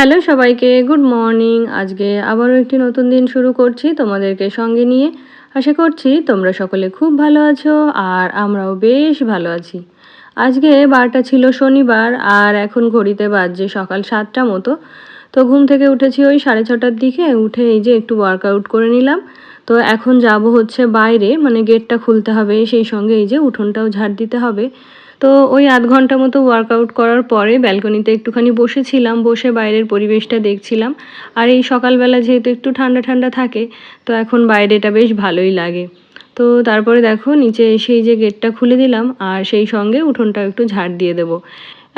Hello সবাইকে, good morning. আজকে আবারও একটি নতুন দিন শুরু করছি তোমাদেরকে সঙ্গে নিয়ে। আশা করছি তোমরা সকলে খুব ভালো আছো আর আমরাও বেশ ভালো আছি। আজকে বারটা ছিল শনিবার আর এখন ঘড়িতে বাজছে সকাল 7টা মতো। তো ঘুম থেকে উঠেছি ওই 6:30টার দিকে, উঠে এই যে একটু ওয়ার্কআউট করে নিলাম। তো এখন যাব হচ্ছে বাইরে, মানে গেটটা খুলতে হবে, সেই সঙ্গে এই যে উঠোনটাও ঝাড় দিতে হবে। তো ওই আধ ঘন্টা মতো ওয়ার্কআউট করার পরে ব্যালকনিতে একটুখানি বসেছিলাম, বসে বাইরের পরিবেশটা দেখছিলাম। আর এই সকালবেলা যেহেতু একটু ঠান্ডা ঠান্ডা থাকে, তো এখন বাইরেটা বেশ ভালোই লাগে। তো তারপরে দেখো নিচে এসে এই যে গেটটা খুলে দিলাম আর সেই সঙ্গে উঠোনটাও একটু ঝাড় দিয়ে দেবো।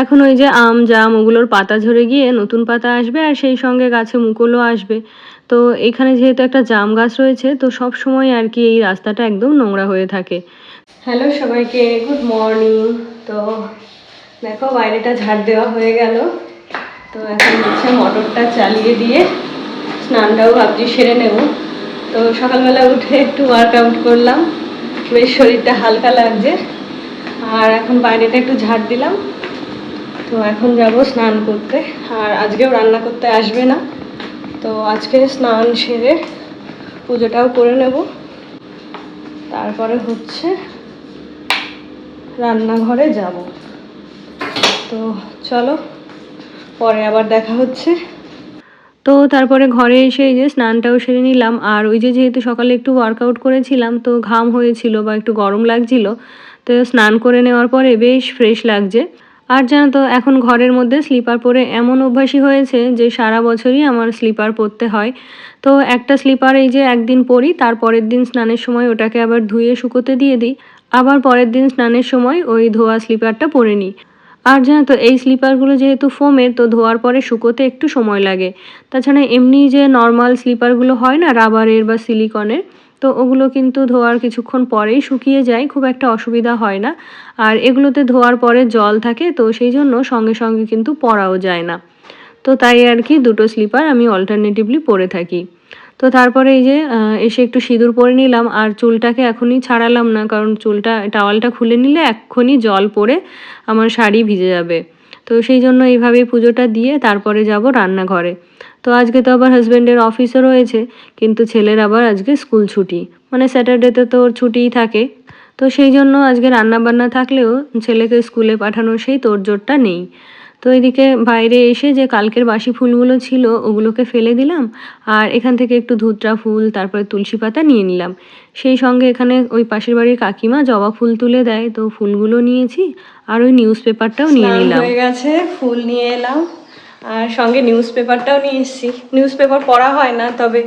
এখন ওই যে আম জাম ওগুলোর পাতা ঝরে গিয়ে নতুন পাতা আসবে আর সেই সঙ্গে গাছে মুকুলও আসবে। তো এখানে যেহেতু একটা জাম গাছ রয়েছে, তো সব সময় আর কি এই রাস্তাটা একদম নোংরা হয়ে থাকে। হ্যালো সবাইকে, গুড মর্নিং। তো দেখো বাইরেটা ঝাড় দেওয়া হয়ে গেল। তো এখন হচ্ছে মোটরটা চালিয়ে দিয়ে স্নানটাও ভাবছি সেরে নেব। তো সকালবেলা উঠে একটু ওয়ার্কআউট করলাম, বেশ শরীরটা হালকা লাগছে। আর এখন বাইরেটা একটু ঝাড় দিলাম। তো এখন যাব স্নান করতে। আর আজকেও রান্না করতে আসবে না, তো আজকে স্নান সেরে পুজোটাও করে নেব। তারপরে হচ্ছে রান্নাঘরে যাব। তো চলো পরে আবার দেখা হচ্ছে। তো তারপরে ঘরে এসে এই যে স্নানটাও সেরে নিলাম। আর ওই যে যেহেতু সকালে একটু ওয়ার্কআউট করেছিলাম, তো ঘাম হয়েছিল বা একটু গরম লাগছিল, তো স্নান করে নেওয়ার পরে বেশ ফ্রেশ লাগছে। আর জানো তো এখন ঘরের মধ্যে স্লিপার পরে এমন অভ্যাসই হয়েছে যে সারা বছরই আমার স্লিপার পরতে হয়। তো একটা স্লিপার এই যে একদিন পরি, তার পরের দিন স্নানের সময় ওটাকে আবার ধুয়ে শুকোতে দিয়ে দিই, আবার পরের দিন স্নানের সময় ওই ধোয়া স্লিপারটা পরে নিই। আর জানো তো এই স্লিপারগুলো যেহেতু ফোমের, তো ধোয়ার পরে শুকোতে একটু সময় লাগে। তাছাড়া এমনি যে নর্মাল স্লিপারগুলো হয় না রাবারের বা সিলিকনের, তো ওগুলো কিন্তু ধোয়ার কিছুক্ষণ পরেই শুকিয়ে যায়, খুব একটা অসুবিধা হয় না। আর এগুলোতে ধোয়ার পরে জল থাকে, তো সেই জন্য সঙ্গে সঙ্গে কিন্তু পরাও যায় না। তো তাই আর কি দুটো স্লিপার আমি অল্টারনেটিভলি পরে থাকি। তো তারপরে এই যে এসে একটু সিঁদুর পরে নিলাম আর চুলটাকে এখনই ছাড়ালাম না, কারণ চুলটা টাওয়ালটা খুলে নিলে এক্ষুনি জল পড়ে আমার শাড়ি ভিজে যাবে। তো সেই জন্য এইভাবেই পুজোটা দিয়ে তারপরে যাব রান্নাঘরে। তো আজকে তো আবার হাজব্যান্ডের অফিসও রয়েছে, কিন্তু ছেলের আবার আজকে স্কুল ছুটি, মানে স্যাটারডেতে তো ওর ছুটিই থাকে। তো সেই জন্য আজকে রান্নাবান্না থাকলেও ছেলেকে স্কুলে পাঠানোর সেই তোড়জোড়টা নেই। তো এদিকে বাইরে এসে যে কালকের বাসি ফুলগুলো ছিল ওগুলোকে ফেলে দিলাম। আর এখান থেকে একটু ধুতরা ফুল, তারপরে তুলসী পাতা নিয়ে নিলাম। সেই সঙ্গে এখানে ওই পাশের বাড়ির কাকিমা জবা ফুল তুলে দেয়, তো ফুলগুলো নিয়েছি। আর ওই নিউজ পেপারটাও নিয়ে নিলাম। হয়ে গেছে, ফুল নিয়ে এলাম আর সঙ্গে নিউজ পেপারটাও নিয়ে এসেছি। নিউজ পেপার পড়া হয় না, তবে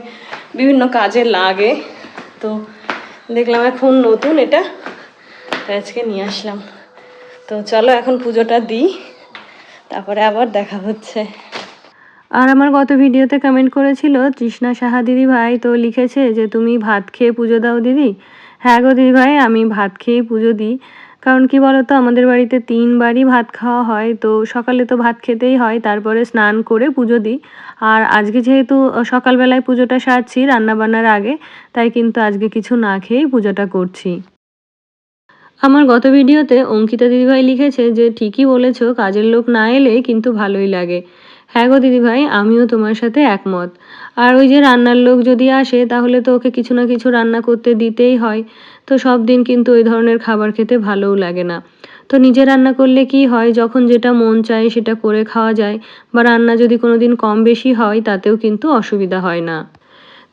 বিভিন্ন কাজে লাগে। তো দেখলাম এখন নতুন এটা, তাই আজকে নিয়ে আসলাম। তো চলো এখন পুজোটা দিই, তারপরে আবার দেখা হচ্ছে। আর আমার গত ভিডিওতে কমেন্ট করেছিল তৃষ্ণা সাহা দিদি ভাই, তো লিখেছে যে তুমি ভাত খেয়ে পুজো দাও দিদি। হ্যাঁ গো দিদি ভাই, আমি ভাত খেয়েই পুজো দিই। কারণ কি বলতো, আমাদের বাড়িতে 3বারই ভাত খাওয়া হয়, তো সকালে তো ভাত খেতেই হয়, তারপরে স্নান করে পুজো দিই। আর আজকে যেহেতু সকালবেলায় পুজোটা সারছি রান্নাবান্নার আগে, তাই কিন্তু আজকে কিছু না খেয়েই পুজোটা করছি। আমার গত ভিডিওতে অঙ্কিতা দিদিভাই লিখেছে যে ঠিকই বলেছো, কাজের লোক না এলে কিন্তু ভালোই লাগে। হ্যাঁ গো দিদিভাই, আমিও তোমার সাথে একমত। আর ওই যে রান্নার লোক যদি আসে, তাহলে তো ওকে কিছু না কিছু রান্না করতে দিতেই হয়। তো সব দিন কিন্তু ওই ধরনের খাবার খেতে ভালোও লাগে না। তো নিজে রান্না করলে কি হয়, যখন যেটা মন চায় সেটা করে খাওয়া যায়। বা রান্না যদি কোনো দিন কম বেশি হয়, তাতেও কিন্তু অসুবিধা হয় না।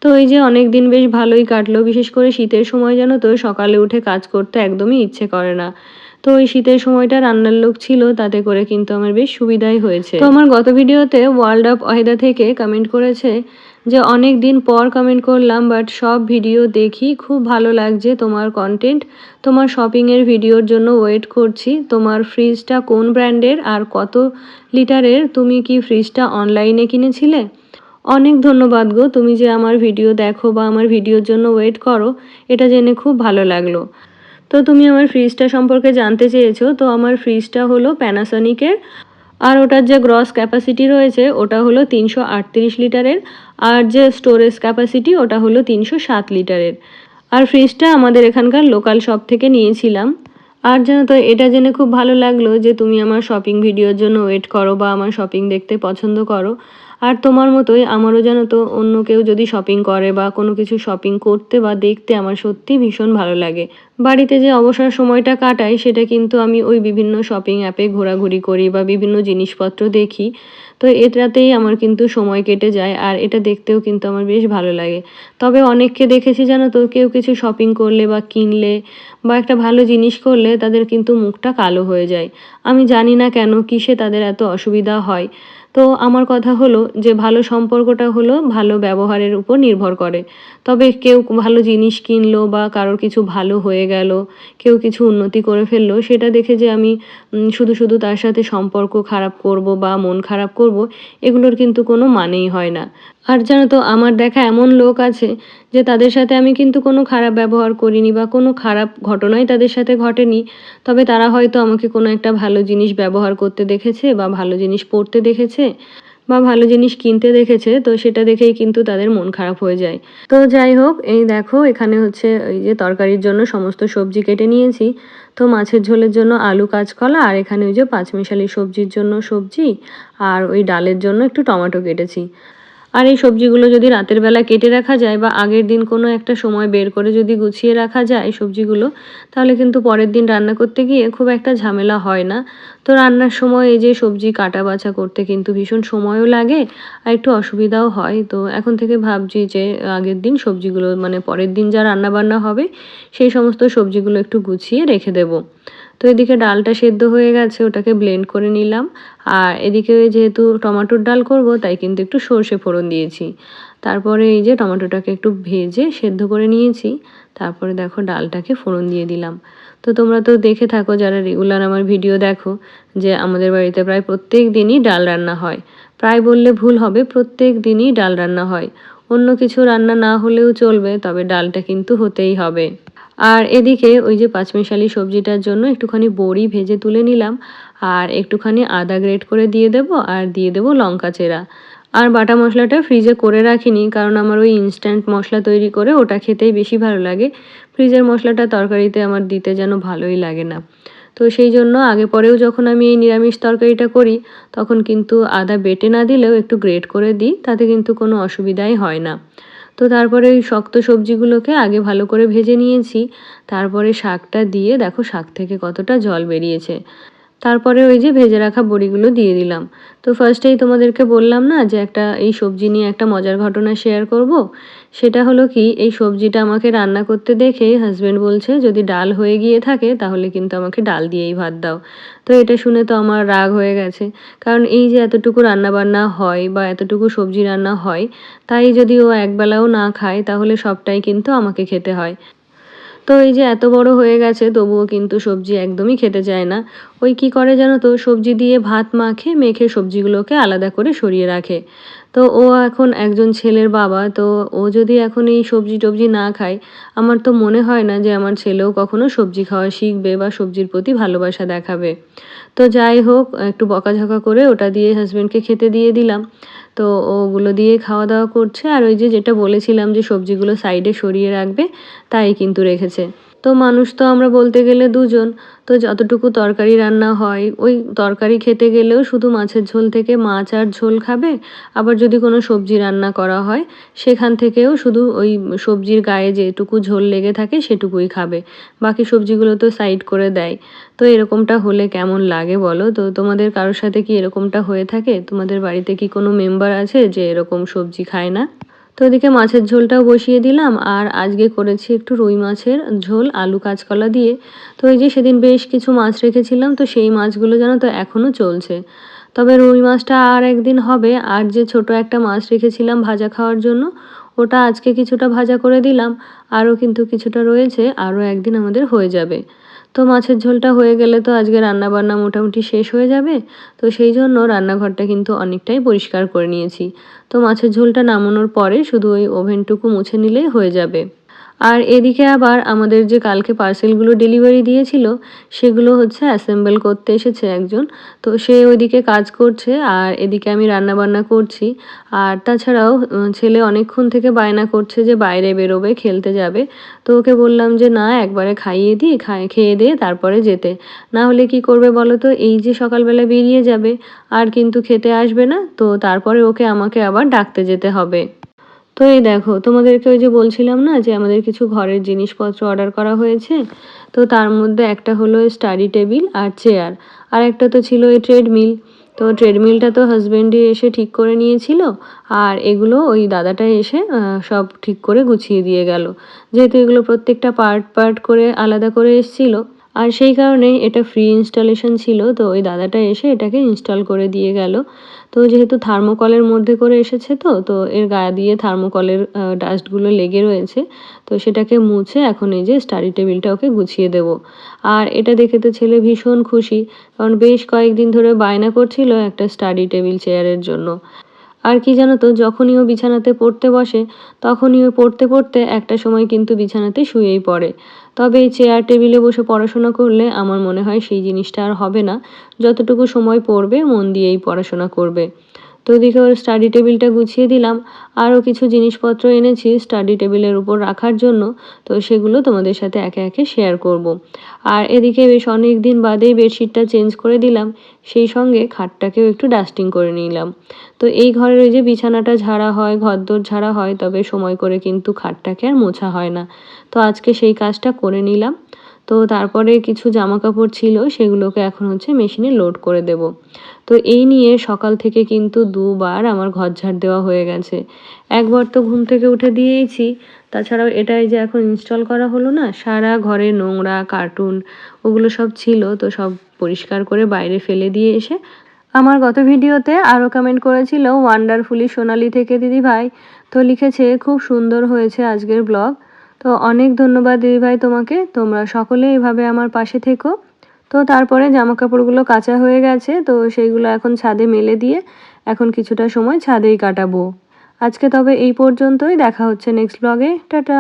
তো এই যে অনেক দিন বেশ ভালোই কাটলো, বিশেষ করে শীতের সময় জানো তো সকালে উঠে কাজ করতে একদমই ইচ্ছে করে না। তো ওই শীতের সময়টা রান্নার লোক ছিল, তাতে করে কিন্তু আমার বেশ সুবিধাই হয়েছে। তো আমার গত ভিডিওতে ওয়ার্ল্ড অফ অহেদা থেকে কমেন্ট করেছে যে অনেক দিন পর কমেন্ট করলাম, বাট সব ভিডিও দেখি, খুব ভালো লাগছে তোমার কন্টেন্ট। তোমার শপিংয়ের ভিডিওর জন্য ওয়েট করছি। তোমার ফ্রিজটা কোন ব্র্যান্ডের আর কত লিটারের? তুমি কি ফ্রিজটা অনলাইনে কিনেছিলে? অনেক ধন্যবাদ গো, তুমি যে আমার ভিডিও দেখো বা আমার ভিডিওর জন্য ওয়েট করো, এটা জেনে খুব ভালো লাগলো। তো তুমি আমার ফ্রিজটা সম্পর্কে জানতে চেয়েছো। তো আমার ফ্রিজটা হলো প্যানাসনিকের, আর ওটার যে গ্রস ক্যাপাসিটি রয়েছে ওটা হলো 338 লিটারের, আর যে স্টোরেজ ক্যাপাসিটি ওটা হলো 307 লিটারের। আর ফ্রিজটা আমাদের এখানকার লোকাল শপ থেকে নিয়েছিলাম। আর জানো তো এটা জেনে খুব ভালো লাগলো যে তুমি আমার শপিং ভিডিওর জন্য ওয়েট করো বা আমার শপিং দেখতে পছন্দ করো। আর তোমার মতোই আমারও জানো তো অন্য কেউ যদি শপিং করে বা কোনো কিছু শপিং করতে বা দেখতে আমার সত্যিই ভীষণ ভালো লাগে। বাড়িতে যে অবসর সময়টা কাটাই সেটা কিন্তু আমি ওই বিভিন্ন শপিং অ্যাপে ঘোরাঘুরি করি বা বিভিন্ন জিনিসপত্র দেখি। তো এটাতেই আমার কিন্তু সময় কেটে যায় আর এটা দেখতেও কিন্তু আমার বেশ ভালো লাগে। তবে অনেককে দেখেছি জানো তো কেউ কিছু শপিং করলে বা কিনলে বা একটা ভালো জিনিস করলে তাদের কিন্তু মুখটা কালো হয়ে যায়। আমি জানি না কেন কিসে তাদের এত অসুবিধা হয়। তো আমার কথা হলো যে ভালো সম্পর্কটা হলো ভালো ব্যবহারের উপর নির্ভর করে। তবে কেউ ভালো জিনিস কিনলো বা কারোর কিছু ভালো হয়ে গেল, কেউ কিছু উন্নতি করে ফেললো সেটা দেখে যে আমি শুধু তার সাথে সম্পর্ক খারাপ করব বা মন খারাপ করব, এগুলোর কিন্তু কোনো মানেই হয় না। আর জানো তো আমার দেখা এমন লোক আছে যে তাদের সাথে আমি কিন্তু কোনো খারাপ ব্যবহার করিনি বা কোনো খারাপ ঘটনাই তাদের সাথে ঘটেনি। তবে তারা হয়তো আমাকে কোনো একটা ভালো জিনিস ব্যবহার করতে দেখেছে বা ভালো জিনিস পড়তে দেখেছে বা ভালো জিনিস কিনতে দেখেছে, তো সেটা দেখেই কিন্তু তাদের মন খারাপ হয়ে যায়। তো যাই হোক, এই দেখো এখানে হচ্ছে এই যে তরকারির জন্য সমস্ত সবজি কেটে নিয়েছি। তো মাছের ঝোলের জন্য আলু, কাঁচকলা আর এখানে ওই যে পাঁচমিশালি সবজির জন্য সবজি আর ওই ডালের জন্য একটু টমেটো কেটেছি। আর এই সবজিগুলো যদি রাতের বেলা কেটে রাখা যায় বা আগের দিন কোনো একটা সময় বের করে যদি গুছিয়ে রাখা যায় সবজিগুলো, তাহলে কিন্তু পরের দিন রান্না করতে গিয়ে খুব একটা ঝামেলা হয় না। তো রান্নার সময় এই যে সবজি কাটা বাছা করতে কিন্তু ভীষণ সময়ও লাগে আর একটু অসুবিধাও হয়। তো এখন থেকে ভাবছি যে আগের দিন সবজিগুলো মানে পরের দিন যা রান্না বান্না হবে সেই সমস্ত সবজিগুলো একটু গুছিয়ে রেখে দেবো। তো এদিকে ডালটা সেদ্ধ হয়ে গেছে, ওটাকে ব্লেন্ড করে নিলাম। আর এদিকে যেহেতু টমেটোর ডাল করব তাই কিন্তু একটু সর্ষে ফোড়ন দিয়েছি। তারপরে এই যে টমেটোটাকে একটু ভেজে সেদ্ধ করে নিয়েছি। তারপরে দেখো ডালটাকে ফোড়ন দিয়ে দিলাম। তো তোমরা তো দেখে থাকো যারা রেগুলার আমার ভিডিও দেখো যে আমাদের বাড়িতে প্রায় প্রত্যেক দিনই ডাল রান্না হয়। প্রায় বললে ভুল হবে, প্রত্যেক দিনই ডাল রান্না হয়। অন্য কিছু রান্না না হলেও চলবে, তবে ডালটা কিন্তু হতেই হবে। আর এদিকে ওই যে পাঁচমিশালি সবজিটার জন্য একটুখানি বড়ি ভেজে তুলে নিলাম আর একটুখানি আদা গ্রেট করে দিয়ে দেবো আর দিয়ে দেবো লঙ্কা চেরা। আর বাটা মশলাটা ফ্রিজে করে রাখিনি কারণ আমার ওই ইনস্ট্যান্ট মশলা তৈরি করে ওটা খেতেই বেশি ভালো লাগে। ফ্রিজের মশলাটা তরকারিতে আমার দিতে যেন ভালোই লাগে না। তো সেই জন্য আগে পরেও যখন আমি এই নিরামিষ তরকারিটা করি তখন কিন্তু আদা বেটে না দিলেও একটু গ্রেট করে দিই, তাতে কিন্তু কোনো অসুবিধাই হয় না। তো তারপরে ওই শক্ত সবজিগুলোকে আগে ভালো করে ভেজে নিয়েছি। তারপরে শাকটা দিয়ে দেখো শাক থেকে কতটা জল বেরিয়েছে। তারপরে ওই যে ভেজে রাখা বড়িগুলো দিয়ে দিলাম। তো ফার্স্টেই তোমাদেরকে বললাম না যে একটা এই সবজি নিয়ে একটা মজার ঘটনা শেয়ার করব। সেটা হলো কি, এই সবজিটা আমাকে রান্না করতে দেখে হাজবেন্ড বলছে যদি ডাল হয়ে গিয়ে থাকে তাহলে কিন্তু আমাকে ডাল দিয়েই ভাত দাও। তো এটা শুনে তো আমার রাগ হয়ে গেছে। কারণ এই যে এতটুকু রান্নাবান্না হয় বা এতটুকু সবজি রান্না হয়, তাই যদি ও একবেলাও না খায় তাহলে সবটাই কিন্তু আমাকে খেতে হয়। তো এই যে এত বড় হয়ে গেছে তবুও কিন্তু সবজি একদমই খেতে চায় না। ওই কি করে জানো তো, সবজি দিয়ে ভাত মেখে সবজিগুলোকে আলাদা করে সরিয়ে রাখে। তো ও এখন একজন ছেলের বাবা, তো ও যদি এখন এই সবজি টবজি না খায়, আমার তো মনে হয় না যে আমার ছেলেও কখনো সবজি খাওয়া শিখবে বা সবজির প্রতি ভালোবাসা দেখাবে। তো যাই হোক, একটু বকাঝকা করে ওটা দিয়ে হাজবেন্ডকে খেতে দিয়ে দিলাম। তো ওগুলো দিয়ে খাওয়া দাওয়া করছে আর ওই যে যেটা বলেছিলাম যে সবজিগুলো সাইডে সরিয়ে রাখবে, তাই কিন্তু রেখেছে। তো মানুষ তো আমরা বলতে গেলে দুজন। তো যতটুকু তরকারি রান্না হয় ওই তরকারি খেতে গেলেও শুধু মাছের ঝোল থেকে মাছ আর ঝোল খাবে। আবার যদি কোনো সবজি রান্না করা হয় সেখান থেকেও শুধু ওই সবজির গায়ে যেটুকু ঝোল লেগে থাকে সেটুকুই খাবে। বাকি সবজিগুলো তো সাইড করে দেয়। তো এরকমটা হলে কেমন লাগে বলো? তো তোমাদের কারোর সাথে কি এরকমটা হয়ে থাকে? তোমাদের বাড়িতে কি কোনো মেম্বার আছে যে এরকম সবজি খায় না? তো এদিকে মাছের ঝোলটাও বসিয়ে দিলাম আর আজকে করেছি একটু রুই মাছের ঝোল আলু কাঁচকলা দিয়ে। তো এই যে সেদিন বেশ কিছু মাছ রেখেছিলাম, তো সেই মাছগুলো জানো তো এখনও চলছে। তবে রুই মাছটা আর একদিন হবে। আর যে ছোট একটা মাছ রেখেছিলাম ভাজা খাওয়ার জন্য, ওটা আজকে কিছুটা ভাজা করে দিলাম। আরও কিন্তু কিছুটা রয়েছে, আরও একদিন আমাদের হয়ে যাবে। তো মাছের ঝোলটা হয়ে গেলে তো আজকে রান্নাবান্না মোটামুটি শেষ হয়ে যাবে। তো সেই জন্য রান্নাঘরটা কিন্তু অনেকটাই পরিষ্কার করে নিয়েছি। তো মাছের ঝোলটা নামানোর পরে শুধু ওই ওভেনটুকু মুছে নিলেই হয়ে যাবে। আর এদিকে আবার আমাদের যে কালকে পার্সেলগুলো ডেলিভারি দিয়েছিল সেগুলো হচ্ছে অ্যাসেম্বল করতে এসেছে একজন। তো সে ওইদিকে কাজ করছে আর এদিকে আমি রান্নাবান্না করছি। আর তাছাড়াও ছেলে অনেকক্ষণ থেকে বায়না করছে যে বাইরে বেরোবে, খেলতে যাবে। তো ওকে বললাম যে না, একবারে খাইয়ে দিই, খেয়ে দিয়ে তারপরে যেতে। না হলে কি করবে বলো তো, এই যে সকালবেলা বেরিয়ে যাবে আর কিন্তু খেতে আসবে না, তো তারপরে ওকে আমাকে আবার ডাকতে যেতে হবে। তো এই দেখো, তোমাদেরকে ওই যে বলছিলাম না যে আমাদের কিছু ঘরের জিনিসপত্র অর্ডার করা হয়েছে। তো তার মধ্যে একটা হলো স্টাডি টেবিল আর চেয়ার, আর একটা তো ছিল এই ট্রেডমিল। তো ট্রেডমিলটা তো হাজবেন্ডই এসে ঠিক করে নিয়েছিল, আর এগুলো ওই দাদাটা এসে সব ঠিক করে গুছিয়ে দিয়ে গেল। যেহেতু এগুলো প্রত্যেকটা পার্ট পার্ট করে আলাদা করে এসছিল, আর সেই কারণেই এটা ফ্রি ইনস্টলেশন ছিল, তো ওই দাদাটা এসে এটাকে ইনস্টল করে দিয়ে গেল। তো যেহেতু থার্মোকলের মধ্যে করে এসেছে, তো এর গায়ে দিয়ে থার্মোকলের ডাস্টগুলো লেগে রয়েছে। তো সেটাকে মুছে এখন এই যে স্টাডি টেবিলটা ওকে গুছিয়ে দেব। আর এটা দেখে তো ছেলে ভীষণ খুশি, কারণ বেশ কয়েকদিন ধরে বায়না করছিল একটা স্টাডি টেবিল চেয়ারের জন্য। আর কি জানো তো, যখনই ও বিছানাতে পড়তে বসে তখনই ও পড়তে পড়তে একটা সময় কিন্তু বিছানাতে শুয়েই পড়ে। তবে এই চেয়ার টেবিলে বসে পড়াশোনা করলে আমার মনে হয় সেই জিনিসটা আর হবে না। যতটুকু সময় পড়বে মন দিয়েই পড়াশোনা করবে। তো ওদিকে ওর স্টাডি টেবিলটা গুছিয়ে দিলাম। আরও কিছু জিনিসপত্র এনেছি স্টাডি টেবিলের উপর রাখার জন্য, তো সেগুলো তোমাদের সাথে একে একে শেয়ার করব। আর এদিকে বেশ অনেক দিন বাদেই বেডশিটটা চেঞ্জ করে দিলাম, সেই সঙ্গে খাটটাকেও একটু ডাস্টিং করে নিলাম। তো এই ঘরের ওই যে বিছানাটা ঝাড়া হয়, ঘরদোর ঝাড়া হয়, তবে সময় করে কিন্তু খাটটাকে আর মোছা হয় না। তো আজকে সেই কাজটা করে নিলাম। তো তারপরে কিছু জামা কাপড় ছিল, সেগুলোকে এখন হচ্ছে মেশিনে লোড করে দেব। তো এই নিয়ে সকাল থেকে কিন্তু দুবার আমার ঘর ঝাড় দেওয়া হয়ে গেছে। একবার তো ঘুম থেকে উঠে দিয়েইছি, তাছাড়াও এটাই যে এখন ইনস্টল করা হলো না, সারা ঘরে নোংরা কার্টুন ওগুলো সব ছিল, তো সব পরিষ্কার করে বাইরে ফেলে দিয়ে এসে আমার গত ভিডিওতে আরও কমেন্ট করেছিল ওয়ান্ডারফুলি সোনালি থেকে দিদিভাই। তো লিখেছে খুব সুন্দর হয়েছে আজকের ব্লগ। তো অনেক ধন্যবাদ দিদিভাই তোমাকে, তোমরা সকলে এভাবে আমার পাশে থেকো। তো তারপরে জামা কাপড়গুলো কাচা হয়ে গেছে, তো সেইগুলো এখন ছাদে মেলে দিয়ে এখন কিছুটা সময় ছাদেই কাটাবো। আজকে তবে এই পর্যন্তই, দেখা হচ্ছে নেক্সট ব্লগে। টাটা।